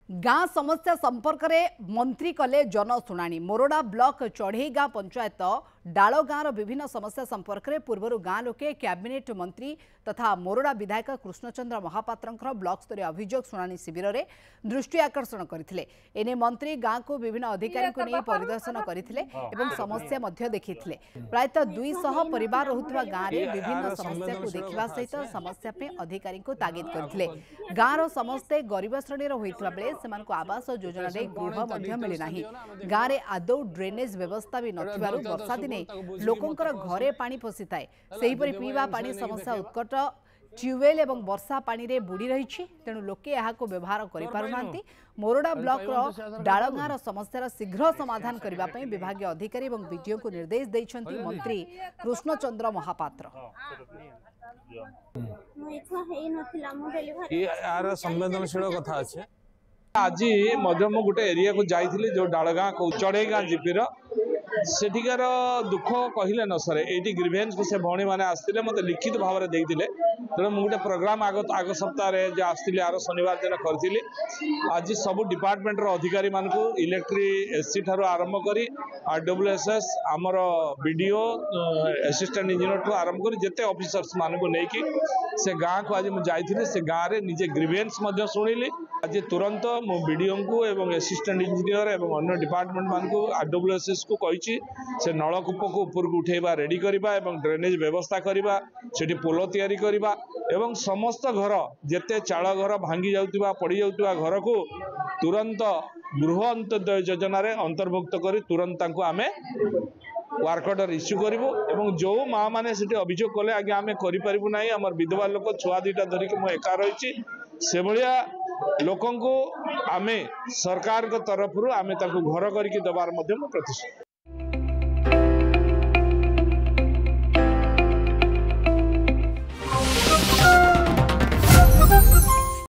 गाँ समस्या संपर्क में मंत्री कले जनशुणाणी मोरडा ब्लॉक चढ़ई गाँ पंचायत डाल गाँव विभिन्न समस्या संपर्क में पूर्व गाँ लोके कैबिनेट मंत्री तथा मोरडा विधायक कृष्णचंद्र महापात्र ब्लॉक स्तरीय अभियोग शुणाणी शिविर में दृष्टि आकर्षण करते। एने मंत्री गाँ को विभिन्न अधिकारी को नहीं परिदर्शन करते समस्या देखी प्रायतः 200 परिवार रहुवा गाँव में विभिन्न समस्या को देखा सहित समस्या अधिकारी को तागिद करते। गाँव समस्ते गरीब श्रेणी होता बेले सेमानकु आवास योजना गृह मिलना गाँव में आदौ ड्रेनेज व्यवस्था भी नथिबारु वर्षा दिने लोकंकर घरे पानी पशि थाए सेहीपरि पीवा पानी समस्या उत्कट ट्यूबवेल एवं वर्षा पानी रे बुड़ी रही तेणु लोके यहाको व्यवहार करि पारुनांती। मोरडा ब्लॉक डाल गाँव समस्या शीघ्र समाधान करने विभागीय अधिकारी और विडीओ को निर्देश देइछंती मंत्री कृष्णचंद्र महापात्र। यार संवेदनशील कथा अच्छे आज मध्यम गोटे एरिया को जाइए जो डालगाँ को चढ़ई गाँ जीपीर सेठिकार दुख कहले न सर ये ग्रीवेन्स को से भौणी मैंने आसते मत लिखित भाव में देते तेणु मुझे गोटे प्रोग्राम आग सप्ताह आसती आर शनिवार दिन करी आज सब डिपार्टमेंट अधिकारी मानक इलेक्ट्रिक एससी ठार आरंभ कर RWSS आमर बीडीओ असिस्टेंट इंजीनियर ठू आरंभ कर जिते ऑफिसर्स मानक नहीं से गाँ को आज मुझे से गाँव में निजे ग्रीवेन्स शुणिली आज तुरंत मो बीडीओ को एवं असिस्टेंट इंजीनियर एवं अन्य डिपार्टमेंट मान को RWSS को कही से नलकूप को ऊपर को उठेबा रेडी करबा एवं ड्रेनेज व्यवस्था करबा सेठी पोल तैयारी करबा एवं समस्त घर जेते चाल घर भांगी जाउतिबा पड़ी जाउतिबा घर को तुरंत गृह अंत्योदय योजना रे अंतर्भुक्त करी तुरंत तांको आमे वर्क ऑर्डर इश्यू करूँ एवं जो माँ मैंने से अभियोग कले आगे आम करूँ ना आम विधवा लोक छुआ दुईटा धरिक मु एका रही से भाया लोक आमे सरकार तरफ आमे घर करके दबार प्रतिश्रुति।